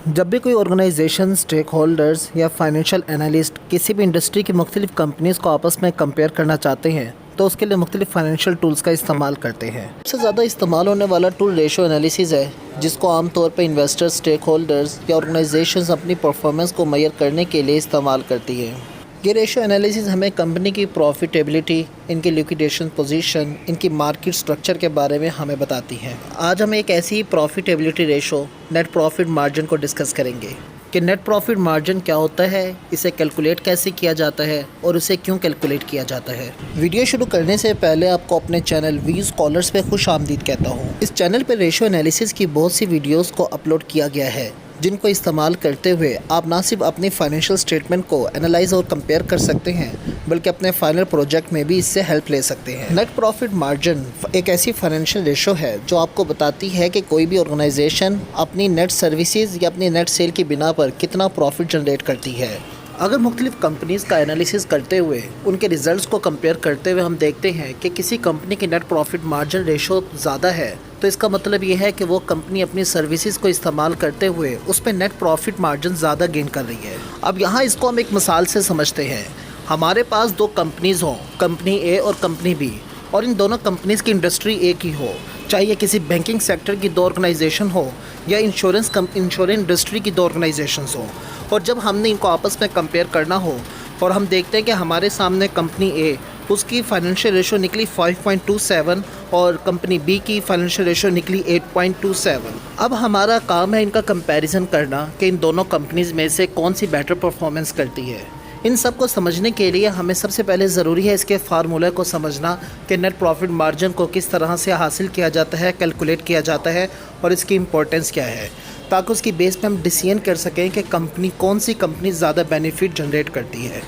जब भी कोई ऑर्गेनाइजेशन, स्टेक होल्डर्स या फाइनेंशियल एनालिस्ट किसी भी इंडस्ट्री की मुख्तलिफ कंपनीज़ को आपस में कंपेयर करना चाहते हैं तो उसके लिए मुख्तलिफ फाइनेंशियल टूल्स का इस्तेमाल करते हैं। सबसे ज़्यादा इस्तेमाल होने वाला टूल रेशो एनालिसिस है, जिसको आमतौर पर इन्वेस्टर्स, स्टेक होल्डर्स या ऑर्गेनाइजेशंस अपनी परफॉर्मेंस को मेजर करने के लिए इस्तेमाल करती है। ये रेशो एनालिसिस हमें कंपनी की प्रॉफिटेबिलिटी, इनकी लिक्विडेशन पोजीशन, इनकी मार्केट स्ट्रक्चर के बारे में हमें बताती है। आज हम एक ऐसी profitability ratio, net profit margin को डिस्कस करेंगे कि नेट प्रॉफिट मार्जिन क्या होता है, इसे कैलकुलेट कैसे किया जाता है और उसे क्यों कैलकुलेट किया जाता है। वीडियो शुरू करने से पहले आपको अपने चैनल वी स्कॉलर्स पे खुश आमदीद कहता हूँ। इस चैनल पर रेशो एनालिसिस की बहुत सी वीडियोज़ को अपलोड किया गया है, जिनको इस्तेमाल करते हुए आप ना सिर्फ अपनी फाइनेंशियल स्टेटमेंट को एनालाइज और कंपेयर कर सकते हैं, बल्कि अपने फाइनल प्रोजेक्ट में भी इससे हेल्प ले सकते हैं। नेट प्रॉफिट मार्जिन एक ऐसी फाइनेंशियल रेशो है जो आपको बताती है कि कोई भी ऑर्गेनाइजेशन अपनी नेट सर्विसेज या अपनी नेट सेल की बिना पर कितना प्रॉफिट जनरेट करती है। अगर मुख्तलिफ कंपनीज़ का एनालिसिस करते हुए उनके रिजल्ट्स को कंपेयर करते हुए हम देखते हैं कि किसी कंपनी की नेट प्रॉफिट मार्जिन रेशो ज़्यादा है, तो इसका मतलब ये है कि वो कंपनी अपनी सर्विसेज को इस्तेमाल करते हुए उस पर नेट प्रॉफिट मार्जिन ज़्यादा गेन कर रही है। अब यहाँ इसको हम एक मिसाल से समझते हैं। हमारे पास दो कंपनीज़ हों, कंपनी ए और कंपनी बी, और इन दोनों कंपनीज़ की इंडस्ट्री एक ही हो, चाहे ये किसी बैंकिंग सेक्टर की दो ऑर्गेनाइजेशन हो या इंश्योरेंस इंडस्ट्री की दो ऑर्गेनाइजेशंस हो। और जब हमने इनको आपस में कंपेयर करना हो और हम देखते हैं कि हमारे सामने कंपनी ए, उसकी फाइनेंशियल रेशो निकली 5.27 और कंपनी बी की फाइनेंशियल रेशो निकली 8.27। अब हमारा काम है इनका कंपैरिजन करना कि इन दोनों कंपनीज़ में से कौन सी बेटर परफॉर्मेंस करती है। इन सब को समझने के लिए हमें सबसे पहले ज़रूरी है इसके फार्मूले को समझना कि नेट प्रॉफिट मार्जिन को किस तरह से हासिल किया जाता है, कैलकुलेट किया जाता है और इसकी इम्पोर्टेंस क्या है, ताकि उसकी बेस पे हम डिसीजन कर सकें कि कौन सी कंपनी ज़्यादा बेनिफिट जनरेट करती है।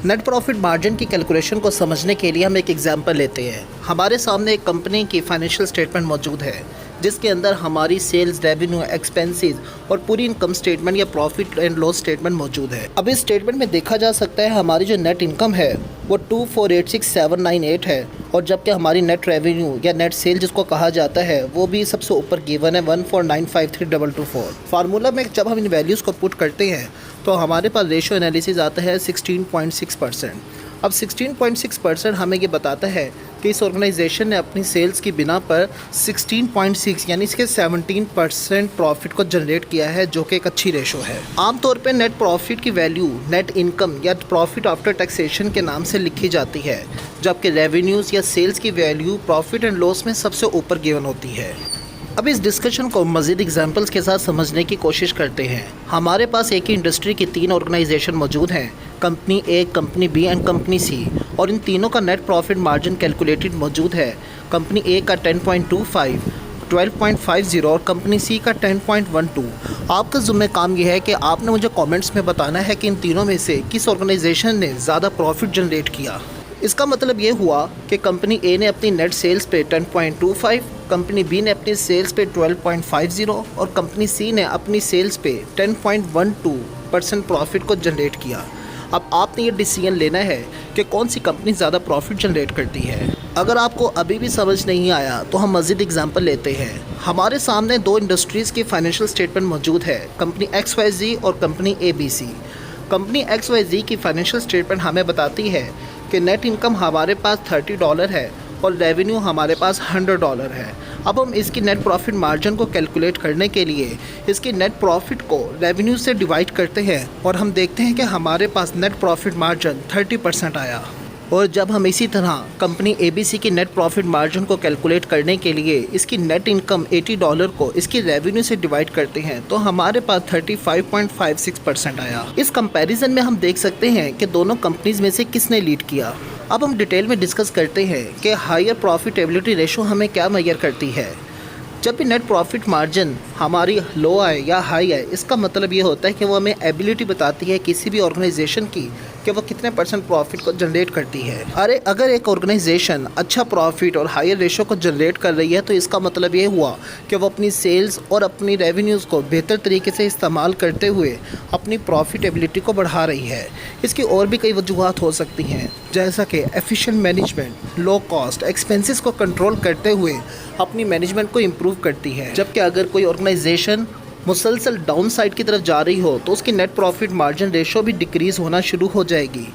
नेट प्रॉफिट मार्जिन की कैलकुलेशन को समझने के लिए हम एक एग्जांपल लेते हैं। हमारे सामने एक कंपनी की फाइनेंशियल स्टेटमेंट मौजूद है, जिसके अंदर हमारी सेल्स, रेवेन्यू, एक्सपेंसेस और पूरी इनकम स्टेटमेंट या प्रॉफिट एंड लॉस स्टेटमेंट मौजूद है। अब इस स्टेटमेंट में देखा जा सकता है हमारी जो नेट इनकम है वो 2486798 है, और जबकि हमारी नेट रेवेन्यू या नेट सेल जिसको कहा जाता है वो भी सबसे ऊपर गिवन है 1495324। फार्मूला में जब हम इन वैल्यूज़ को पुट करते हैं तो हमारे पास रेशो एनालिसिस आता है 16.6%। अब 16.6% हमें ये बताता है कि इस ऑर्गेनाइजेशन ने अपनी सेल्स की बिना पर 16.6 यानी इसके 17% प्रॉफिट को जनरेट किया है, जो कि एक अच्छी रेशो है। आमतौर पे नेट प्रॉफिट की वैल्यू नेट इनकम या प्रॉफिट आफ्टर टैक्सेशन के नाम से लिखी जाती है, जबकि रेवेन्यूज़ या सेल्स की वैल्यू प्रॉफिट एंड लॉस में सबसे ऊपर गिवन होती है। अब इस डिस्कशन को मज़ीद एग्जांपल्स के साथ समझने की कोशिश करते हैं। हमारे पास एक ही इंडस्ट्री की तीन ऑर्गेनाइजेशन मौजूद हैं, company A, company B and company C, और इन तीनों का नेट प्रॉफिट मार्जिन कैलकुलेटेड मौजूद है। कंपनी ए का 10.25, 12.50 और कंपनी सी का 10.12। आपका ज़िम्मे काम यह है कि आपने मुझे कमेंट्स में बताना है कि इन तीनों में से किस ऑर्गेनाइजेशन ने ज़्यादा प्रॉफिट जनरेट किया। इसका मतलब ये हुआ कि कंपनी ए ने अपनी नेट सेल्स पे 10.25, कंपनी बी ने अपनी सेल्स पे 12.50 और कंपनी सी ने अपनी सेल्स पे 10.12% प्रॉफिट को जनरेट किया। अब आपने ये डिसीजन लेना है कि कौन सी कंपनी ज़्यादा प्रॉफिट जनरेट करती है। अगर आपको अभी भी समझ नहीं आया तो हम मज़ीद एग्जांपल लेते हैं। हमारे सामने दो इंडस्ट्रीज़ की फाइनेंशियल स्टेटमेंट मौजूद है, कंपनी XYZ और कंपनी ABC। कंपनी XYZ की फाइनेंशियल स्टेटमेंट हमें बताती है कि नेट इनकम हमारे पास $30 है और रेवेन्यू हमारे पास $100 है। अब हम इसकी नेट प्रॉफिट मार्जिन को कैलकुलेट करने के लिए इसकी नेट प्रॉफिट को रेवेन्यू से डिवाइड करते हैं और हम देखते हैं कि हमारे पास नेट प्रॉफिट मार्जिन 30% आया। और जब हम इसी तरह कंपनी ABC की नेट प्रॉफिट मार्जिन को कैलकुलेट करने के लिए इसकी नेट इनकम $80 को इसकी रेवेन्यू से डिवाइड करते हैं तो हमारे पास 35.56% आया। इस कंपैरिजन में हम देख सकते हैं कि दोनों कंपनीज में से किसने लीड किया। अब हम डिटेल में डिस्कस करते हैं कि हायर प्रॉफिटेबिलिटी रेशो हमें क्या मेजर करती है। जब भी नेट प्रॉफिट मार्जिन हमारी लो आए या हाई आए, इसका मतलब ये होता है कि वो हमें एबिलिटी बताती है किसी भी ऑर्गेनाइजेशन की कि वो कितने % प्रॉफिट को जनरेट करती है। अगर एक ऑर्गेनाइजेशन अच्छा प्रॉफिट और हायर रेशो को जनरेट कर रही है तो इसका मतलब ये हुआ कि वो अपनी सेल्स और अपनी रेवेन्यूज़ को बेहतर तरीके से इस्तेमाल करते हुए अपनी प्रॉफिटेबिलिटी को बढ़ा रही है। इसकी और भी कई वजूहत हो सकती हैं, जैसा कि efficient management, low cost, expenses को कंट्रोल करते हुए अपनी मैनेजमेंट को इम्प्रूव करती है। जबकि अगर कोई ऑर्गेनाइजेशन मुसलसल डाउन साइड की तरफ जा रही हो तो उसकी नेट प्रॉफिट मार्जिन रेशो भी डिक्रीज़ होना शुरू हो जाएगी।